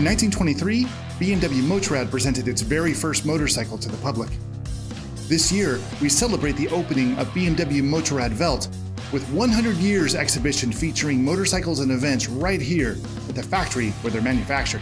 In 1923, BMW Motorrad presented its very first motorcycle to the public. This year, we celebrate the opening of BMW Motorrad Welt with 100 Years exhibition featuring motorcycles and events right here at the factory where they're manufactured.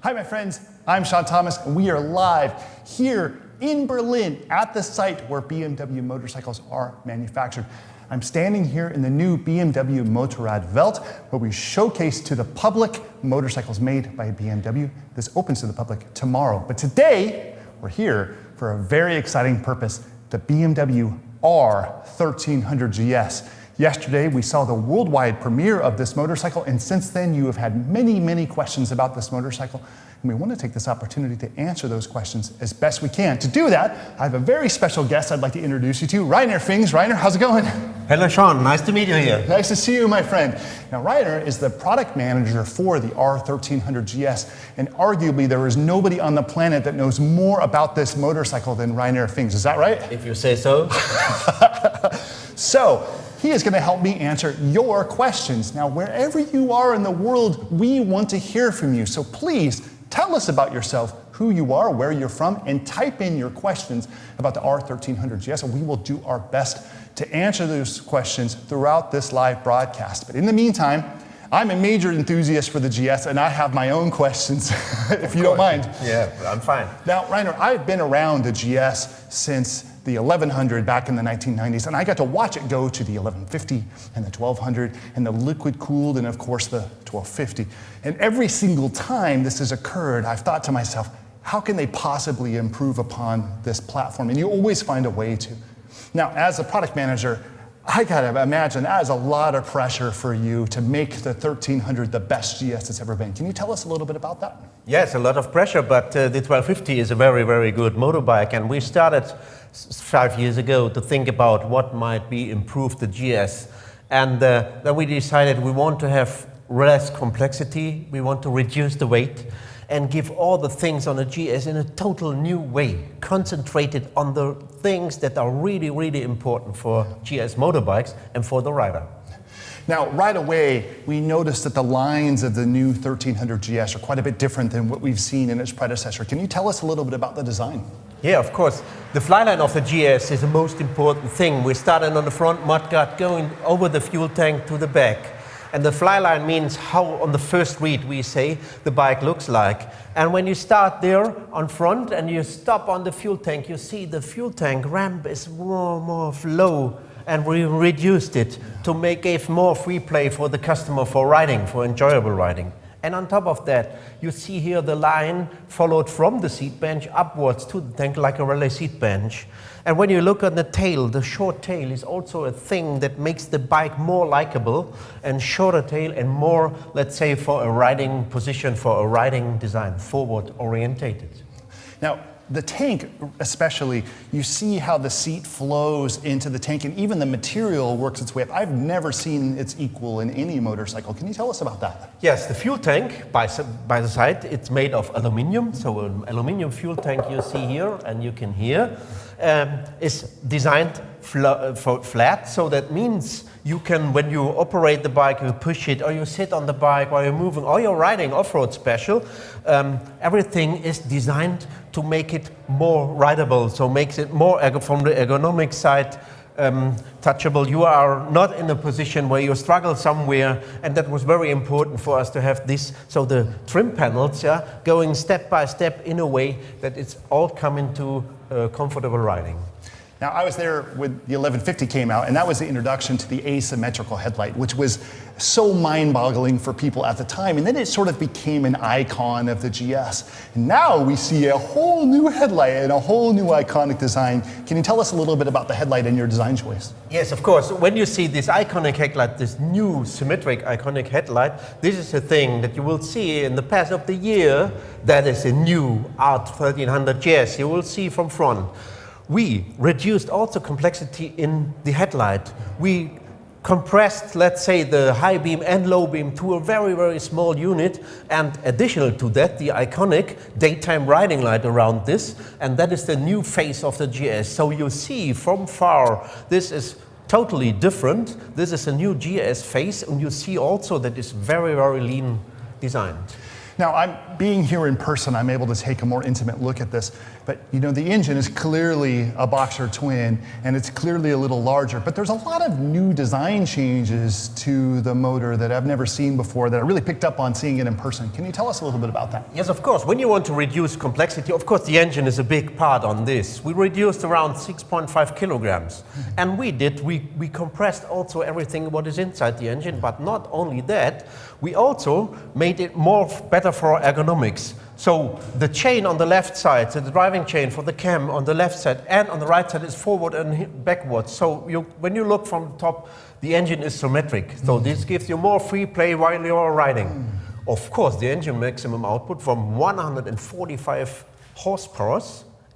Hi, my friends. I'm Sean Thomas, and we are live here in Berlin at the site where BMW motorcycles are manufactured. I'm standing here in the new BMW Motorrad Welt, where we showcase to the public motorcycles made by BMW. This opens to the public tomorrow. But today, we're here for a very exciting purpose, the BMW R 1300 GS. Yesterday, we saw the worldwide premiere of this motorcycle, and since then, you have had many questions about this motorcycle, and we want to take this opportunity to answer those questions as best we can. To do that, I have a very special guest I'd like to introduce you to, Reiner Fings. Reiner, how's it going? Hello, Sean. Nice to meet you here. Nice to see you, my friend. Now, Reiner is the product manager for the R 1300 GS, and arguably there is nobody on the planet that knows more about this motorcycle than Reiner Fings. Is that right? If you say so. So, he is going to help me answer your questions. Now, wherever you are in the world, we want to hear from you. So please tell us about yourself, who you are, where you're from, and type in your questions about the R 1300 GS, and we will do our best to answer those questions throughout this live broadcast. But in the meantime, I'm a major enthusiast for the GS, and I have my own questions, if you don't mind. Yeah, I'm fine. Now, Reiner, I've been around the GS since the 1100 back in the 1990s, and I got to watch it go to the 1150 and the 1200 and the liquid cooled and of course the 1250. And every single time this has occurred, I've thought to myself, how can they possibly improve upon this platform? And you always find a way to. Now, as a product manager, I gotta imagine that is a lot of pressure for you to make the 1300 the best GS it's ever been. Can you tell us a little bit about that? Yes, a lot of pressure, but the 1250 is a very good motorbike, and we started 5 years ago to think about what might be improved the GS, and then we decided we want to have less complexity, we want to reduce the weight, and give all the things on the GS in a total new way, concentrated on the things that are really important for GS motorbikes and for the rider. Now, right away, we noticed that the lines of the new 1300 GS are quite a bit different than what we've seen in its predecessor. Can you tell us a little bit about the design? Yeah, of course. The flyline of the GS is the most important thing. We started on the front mudguard, going over the fuel tank to the back. And the flyline means how, on the first read, we say the bike looks like. And when you start there on front and you stop on the fuel tank, you see the fuel tank ramp is more low, and we reduced it to give more free play for the customer for riding, for enjoyable riding. And on top of that, you see here the line followed from the seat bench upwards to the tank like a rally seat bench. And when you look at the tail, the short tail is also a thing that makes the bike more likable, and shorter tail and more, let's say, for a riding position, for a riding design, forward orientated. Now, the tank especially, you see how the seat flows into the tank, and even the material works its way up. I've never seen its equal in any motorcycle. Can you tell us about that? Yes, the fuel tank by the side, it's made of aluminium. So an aluminium fuel tank you see here and you can hear is designed flat. So that means you can, when you operate the bike, you push it, or you sit on the bike while you're moving, or you're riding off-road special, everything is designed to make it more rideable, so makes it more, from the ergonomic side, touchable. You are not in a position where you struggle somewhere, and that was very important for us to have this. So the trim panels, going step by step in a way that it's all coming to comfortable riding. Now, I was there when the 1150 came out, and that was the introduction to the asymmetrical headlight, which was so mind-boggling for people at the time. And then it sort of became an icon of the GS. And now we see a whole new headlight and a whole new iconic design. Can you tell us a little bit about the headlight and your design choice? Yes, of course. When you see this iconic headlight, this new symmetric iconic headlight, this is a thing that you will see in the past of the year. That is a new R 1300 GS you will see from front. We reduced also complexity in the headlight. We compressed, let's say, the high beam and low beam to a very small unit, and additional to that, the iconic daytime riding light around this, and that is the new face of the GS. So you see from far, this is totally different. This is a new GS face, and you see also that it's very, very lean designed. Now, being here in person, I'm able to take a more intimate look at this. But you know, the engine is clearly a Boxer twin, and it's clearly a little larger. But there's a lot of new design changes to the motor that I've never seen before that I really picked up on seeing it in person. Can you tell us a little bit about that? Yes, of course. When you want to reduce complexity, of course, the engine is a big part on this. We reduced around 6.5 kilograms. And we compressed also everything what is inside the engine. But not only that, we also made it better for ergonomics. So the chain on the left side, so the driving chain for the cam on the left side and on the right side is forward and backwards. So when you look from the top, the engine is symmetric. So this gives you more free play while you're riding. Of course, the engine maximum output from 145 horsepower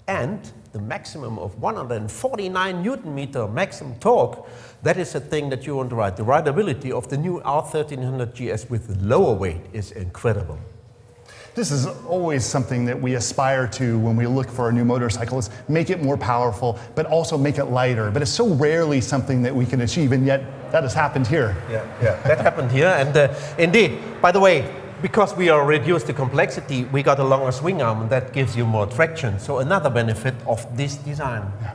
and the maximum of 149 Newton meter maximum torque. That is a thing that you want to ride. The rideability of the new R1300 GS with lower weight is incredible. This is always something that we aspire to when we look for a new motorcycle, is make it more powerful, but also make it lighter. But it's so rarely something that we can achieve, and yet that has happened here. Yeah, that happened here. And indeed, by the way, because we are reduced the complexity, we got a longer swing arm, and that gives you more traction. So another benefit of this design. Yeah.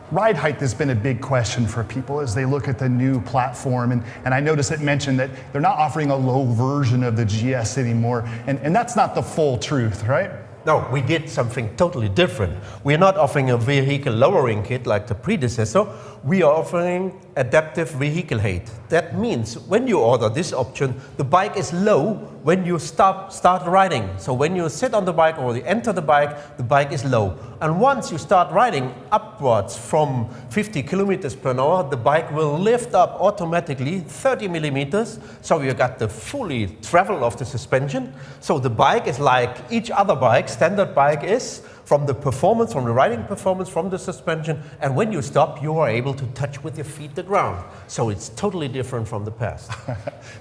Ride height has been a big question for people as they look at the new platform, and I noticed it mentioned that they're not offering a low version of the GS anymore, and that's not the full truth, right? No, we did something totally different. We're not offering a vehicle lowering kit like the predecessor. We are offering adaptive vehicle height. That means when you order this option, the bike is low when you start riding. So when you sit on the bike or you enter the bike is low. And once you start riding upwards from 50 kilometers per hour, the bike will lift up automatically 30 millimeters. So you got the fully travel of the suspension. So the bike is like each other bike, standard bike is, from the performance, from the riding performance, from the suspension, and when you stop, you are able to touch with your feet the ground. So it's totally different from the past.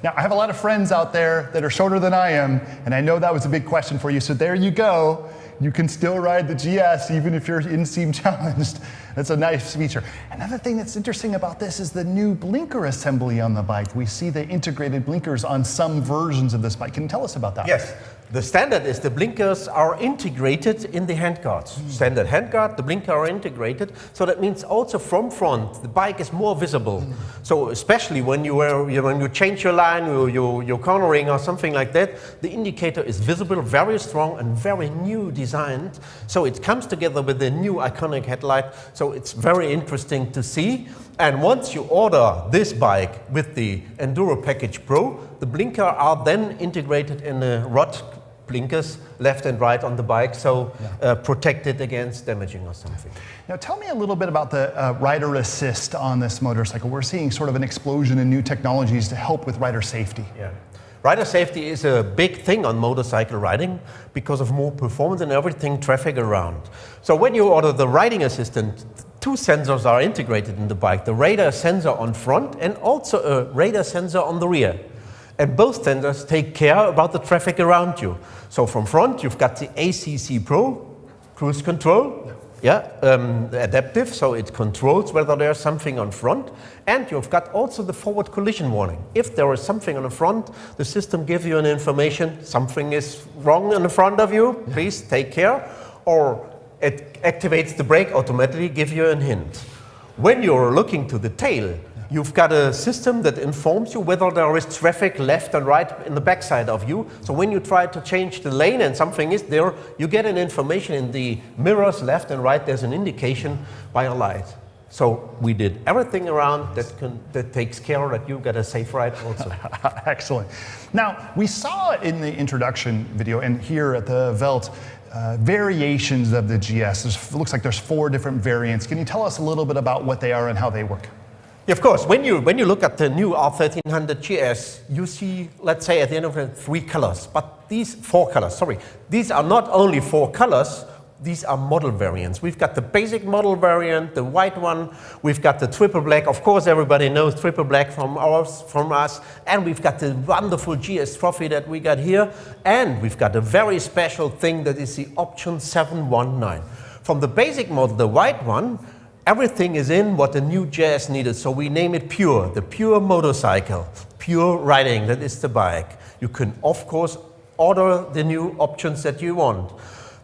Now, I have a lot of friends out there that are shorter than I am, and I know that was a big question for you, so there you go. You can still ride the GS even if you're inseam challenged. That's a nice feature. Another thing that's interesting about this is the new blinker assembly on the bike. We see the integrated blinkers on some versions of this bike. Can you tell us about that? Yes. The standard is the blinkers are integrated in the handguards. Standard handguard, the blinker are integrated. So that means also from front, the bike is more visible. So especially when you change your line, you're cornering or something like that, the indicator is visible, very strong and very new designed. So it comes together with the new iconic headlight. So it's very interesting to see. And once you order this bike with the Enduro Package Pro, the blinker are then integrated in the rod blinkers left and right on the bike, so protected against damaging or something. Now tell me a little bit about the rider assist on this motorcycle. We're seeing sort of an explosion in new technologies to help with rider safety. Yeah. Rider safety is a big thing on motorcycle riding because of more performance and everything traffic around. So when you order the riding assistant, two sensors are integrated in the bike, the radar sensor on front and also a radar sensor on the rear. And both sensors take care about the traffic around you. So from front, you've got the ACC Pro, cruise control, adaptive, so it controls whether there's something on front. And you've got also the forward collision warning. If there is something on the front, the system gives you an information, something is wrong in the front of you, please take care. Or it activates the brake automatically, give you a hint. When you're looking to the tail, you've got a system that informs you whether there is traffic left and right in the backside of you. So when you try to change the lane and something is there, you get an information in the mirrors left and right. There's an indication by a light. So we did everything around that takes care that you get a safe ride also. Excellent. Now, we saw in the introduction video and here at the Welt, variations of the GS. It looks like there's 4 different variants. Can you tell us a little bit about what they are and how they work? Yeah, of course, when you look at the new R1300 GS, you see, let's say at the end of it, 3 colors, but these 4 colors, sorry. These are not only 4 colors, these are model variants. We've got the basic model variant, the white one, we've got the triple black, of course everybody knows triple black from us, and we've got the wonderful GS trophy that we got here, and we've got a very special thing that is the option 719. From the basic model, the white one, everything is in what the new GS needed. So we name it Pure, the pure motorcycle, pure riding, that is the bike. You can, of course, order the new options that you want.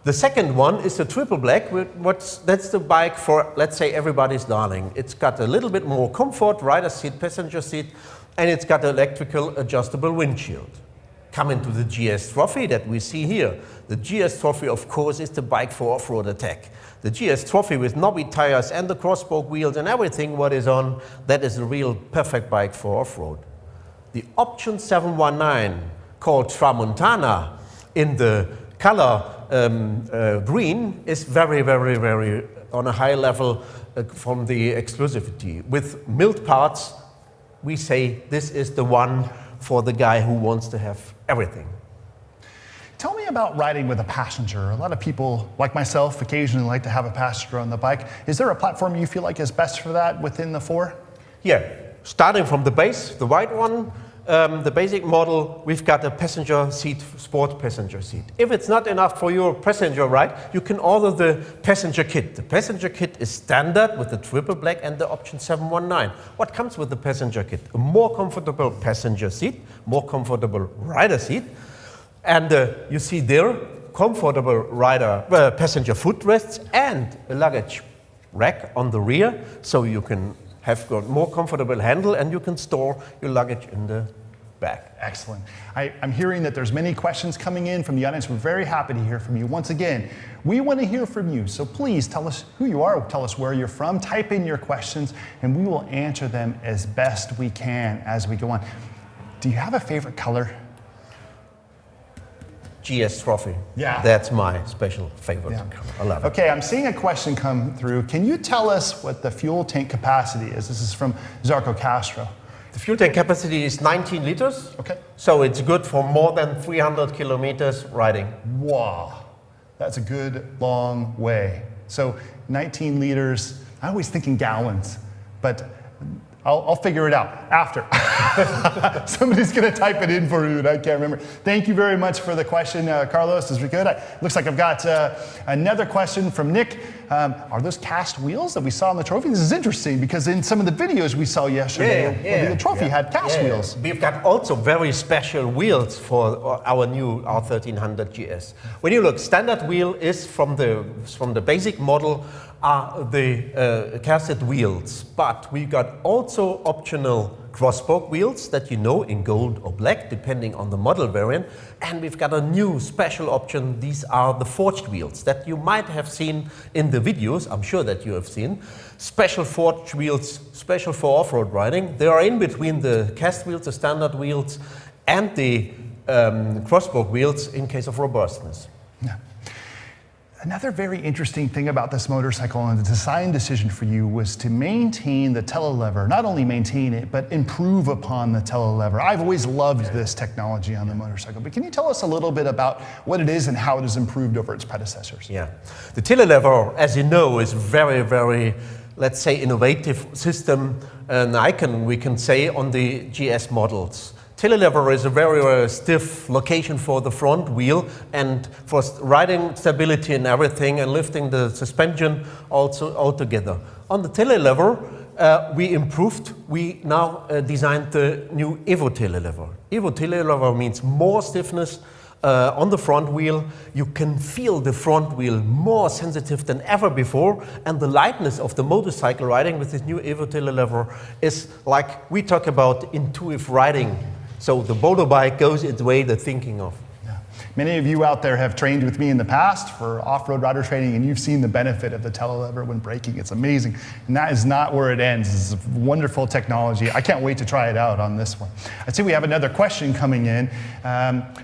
The second one is the triple black. That's the bike for, let's say, everybody's darling. It's got a little bit more comfort, rider seat, passenger seat, and it's got electrical adjustable windshield. Come into the GS Trophy that we see here. The GS Trophy, of course, is the bike for off-road attack. The GS Trophy with knobby tires and the cross-spoke wheels and everything what is on, that is a real perfect bike for off-road. The option 719, called Tramontana, in the color green, is very, very, very on a high level from the exclusivity. With milled parts, we say this is the one for the guy who wants to have everything. Tell me about riding with a passenger. A lot of people, like myself, occasionally like to have a passenger on the bike. Is there a platform you feel like is best for that within the 4? Yeah, starting from the base, the white one, the basic model, we've got a passenger seat, sport passenger seat. If it's not enough for your passenger ride, you can order the passenger kit. The passenger kit is standard with the triple black and the option 719. What comes with the passenger kit? A more comfortable passenger seat, more comfortable rider seat, and you see there, comfortable rider passenger footrests and a luggage rack on the rear, so you can have got more comfortable handle and you can store your luggage in the back. Excellent. I'm hearing that there's many questions coming in from the audience. We're very happy to hear from you. Once again, we want to hear from you. So please tell us who you are, tell us where you're from, type in your questions, and we will answer them as best we can as we go on. Do you have a favorite color? GS Trophy. Yeah. That's my special favorite. Yeah. I love it. Okay, I'm seeing a question come through. Can you tell us what the fuel tank capacity is? This is from Zarco Castro. The fuel tank capacity is 19 liters. Okay. So it's good for more than 300 kilometers riding. Wow, that's a good long way. So 19 liters, I always think in gallons, but I'll figure it out after. Somebody's going to type it in for you, and I can't remember. Thank you very much for the question, Carlos. This is good. Looks like I've got another question from Nick. Are those cast wheels that we saw on the trophy? This is interesting because in some of the videos we saw yesterday, the trophy had cast wheels. We've got also very special wheels for our new R1300 GS. When you look, standard wheel is from the basic model are the casted wheels, but we got also optional cross-spoke wheels that you know in gold or black, depending on the model variant. And we've got a new special option. These are the forged wheels that you might have seen in the videos. I'm sure that you have seen. Special forged wheels, special for off-road riding. They are in between the cast wheels, the standard wheels, and the cross-spoke wheels in case of robustness. Yeah. Another very interesting thing about this motorcycle and the design decision for you was to maintain the telelever, not only maintain it, but improve upon the telelever. I've always loved this technology on the motorcycle, but can you tell us a little bit about what it is and how it has improved over its predecessors? Yeah, the telelever, as you know, is very, very, let's say, innovative system and icon, we can say, on the GS models. Telelever is a very stiff location for the front wheel and for riding stability and everything and lifting the suspension also altogether. On the telelever, we improved. We now designed the new Evo Telelever. Evo Telelever means more stiffness on the front wheel. You can feel the front wheel more sensitive than ever before, and the lightness of the motorcycle riding with this new Evo Telelever is like we talk about intuitive riding. So the motorbike goes its way the thinking of. Yeah. Many of you out there have trained with me in the past for off-road rider training, and you've seen the benefit of the telelever when braking. It's amazing. And that is not where it ends. This is wonderful technology. I can't wait to try it out on this one. I see we have another question coming in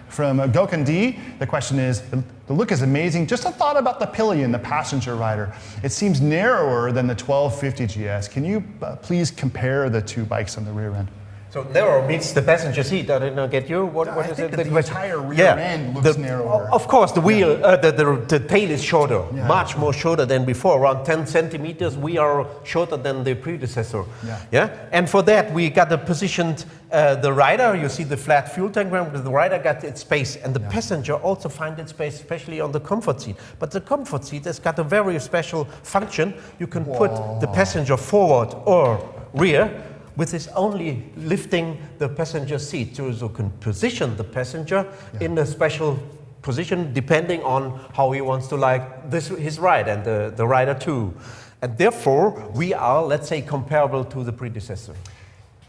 from Gokun D. The question is, the look is amazing. Just a thought about the pillion, the passenger rider. It seems narrower than the 1250 GS. Can you please compare the two bikes on the rear end? So narrow means the passenger seat. I didn't get you. What I is think it? that the entire rear end looks narrower. Of course, the wheel, the tail is shorter, Yeah. much more shorter than before, around 10 centimeters. We are shorter than the predecessor. Yeah. And for that, we got positioned the rider. You see the flat fuel tank ramp. The rider got its space, and the passenger also find its space, especially on the comfort seat. But the comfort seat has got a very special function. You can put the passenger forward or rear, with this only lifting the passenger seat. So you can position the passenger in a special position depending on how he wants to like his ride, and the rider too. And therefore, we are, let's say, comparable to the predecessor.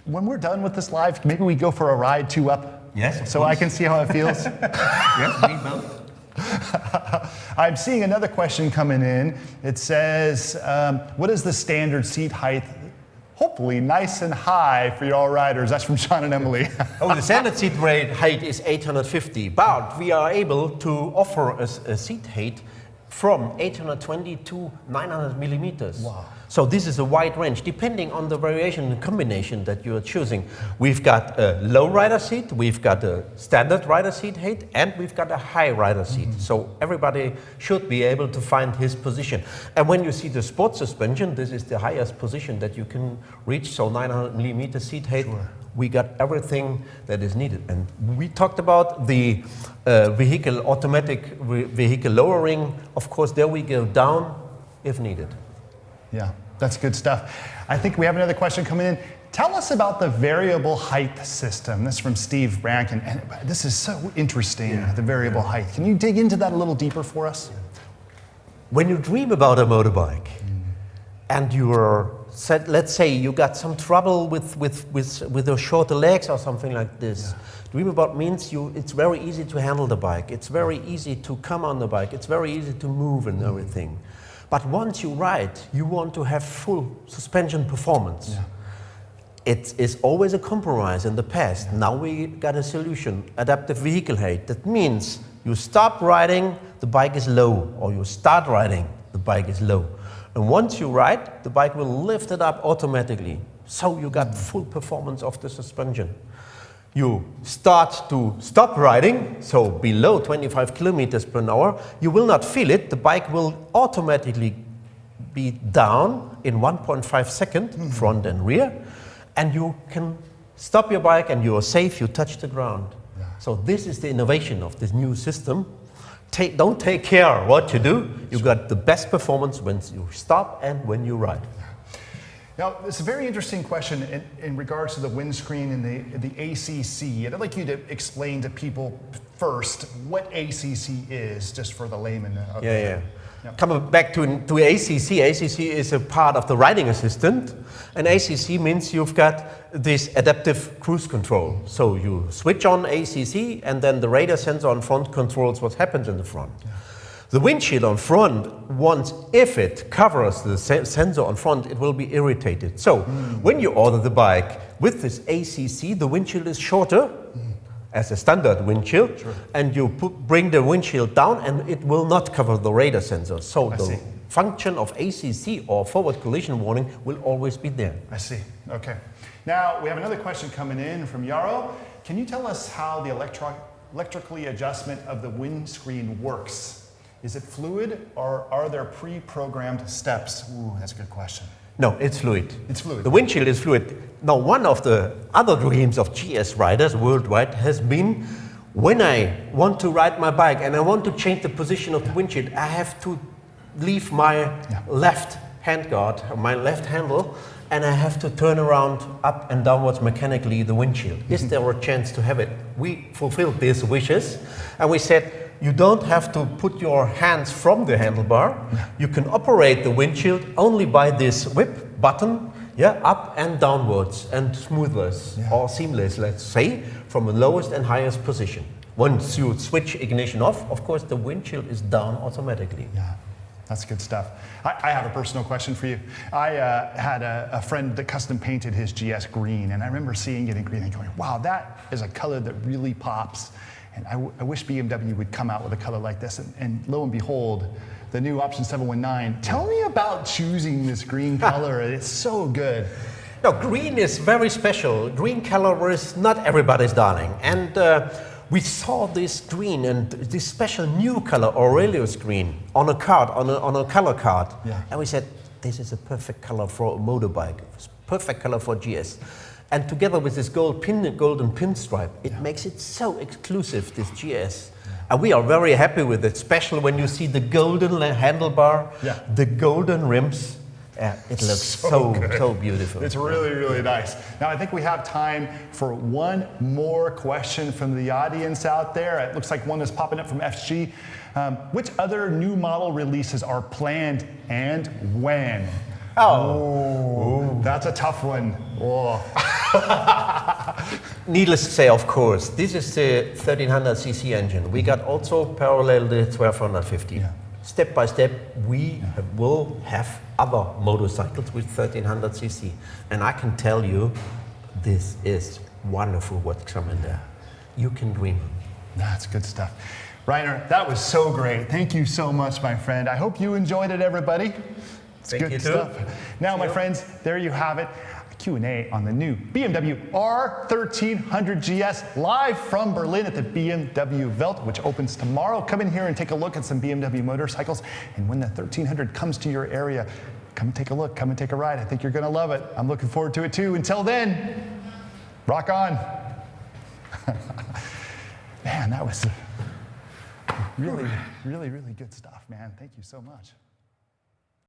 When we're done with this live, maybe we go for a ride two up? Yes. So I can see how it feels? Yes, me both. I'm seeing another question coming in. It says, what is the standard seat height? Hopefully nice and high for your riders. That's from Sean and Emily. The standard seat height is 850, but we are able to offer a seat height from 820 to 900 millimeters. Wow. So this is a wide range, depending on the variation and combination that you are choosing. We've got a low rider seat, we've got a standard rider seat height, and we've got a high rider seat. So everybody should be able to find his position. And when you see the sport suspension, this is the highest position that you can reach, so 900 millimeter seat height. Sure. We got everything that is needed. And we talked about the automatic vehicle lowering. Of course, there we go down if needed. Yeah, that's good stuff. I think we have another question coming in. Tell us about the variable height system. This is from Steve Rankin. And this is so interesting, the variable height. Can you dig into that a little deeper for us? When you dream about a motorbike and you're let's say you got some trouble with your shorter legs or something like this. Dream about means it's very easy to handle the bike. It's very easy to come on the bike. It's very easy to move and everything. But once you ride, you want to have full suspension performance. It is always a compromise in the past. Now we got a solution, adaptive vehicle height. That means you stop riding, the bike is low, or you start riding, the bike is low. And once you ride, the bike will lift it up automatically. So you got full performance of the suspension. You start to stop riding, so below 25 kilometers per hour, you will not feel it. The bike will automatically be down in 1.5 seconds, front and rear, and you can stop your bike and you are safe, you touch the ground. So this is the innovation of this new system. Don't take care what you do. You got the best performance when you stop and when you ride. Now, it's a very interesting question in regards to the windscreen and the ACC. And I'd like you to explain to people first what ACC is, just for the layman. Coming back to ACC, ACC is a part of the riding assistant. And ACC means you've got this adaptive cruise control. So you switch on ACC and then the radar sensor on front controls what happens in the front. The windshield on front, if it covers the sensor on front, it will be irritated. So when you order the bike with this ACC, the windshield is shorter as a standard windshield, and you bring the windshield down and it will not cover the radar sensor. So the function of ACC or forward collision warning will always be there. I see, okay. Now, we have another question coming in from Yarrow. Can you tell us how the electrically adjustment of the windscreen works? Is it fluid, or are there pre-programmed steps? Ooh, that's a good question. No, it's fluid. It's fluid. The windshield is fluid. Now, one of the other dreams of GS riders worldwide has been, when I want to ride my bike and I want to change the position of the windshield, I have to leave my left handguard, my left handle, and I have to turn around up and downwards mechanically the windshield. Is there a chance to have it? We fulfilled these wishes, and we said, you don't have to put your hands from the handlebar. You can operate the windshield only by this whip button, up and downwards, and smoothless or seamless, let's say, from the lowest and highest position. Once you switch ignition off, of course, the windshield is down automatically. Yeah, that's good stuff. I have a personal question for you. I had a friend that custom painted his GS green, and I remember seeing it in green and going, wow, that is a color that really pops. And I wish BMW would come out with a color like this. And lo and behold, the new option 719. Tell me about choosing this green color. It's so good. No, green is very special. Green color is not everybody's darling. And we saw this green and this special new color, Aurelius green, on a card, on a color card. Yeah. And we said, this is a perfect color for a motorbike, perfect color for GS. And together with this golden pinstripe, it makes it so exclusive, this GS. And we are very happy with it, especially when you see the golden handlebar, the golden rims. It looks so beautiful. It's really, really nice. Now I think we have time for one more question from the audience out there. It looks like one is popping up from FG. Which other new model releases are planned and when? Oh, that's a tough one. Oh. Needless to say, of course, this is the 1300cc engine. We got also parallel the 1250. Yeah. Step by step, we will have other motorcycles with 1300cc. And I can tell you, this is wonderful what's coming there. You can dream. That's good stuff. Reiner, that was so great. Thank you so much, my friend. I hope you enjoyed it, everybody. It's Thank good you stuff. too. Now, my friends, there you have it. A Q&A on the new BMW R 1300 GS live from Berlin at the BMW Welt, which opens tomorrow. Come in here and take a look at some BMW motorcycles. And when the 1300 comes to your area, come and take a look, come and take a ride. I think you're going to love it. I'm looking forward to it too. Until then, rock on. Man, that was really, really, really good stuff, man. Thank you so much.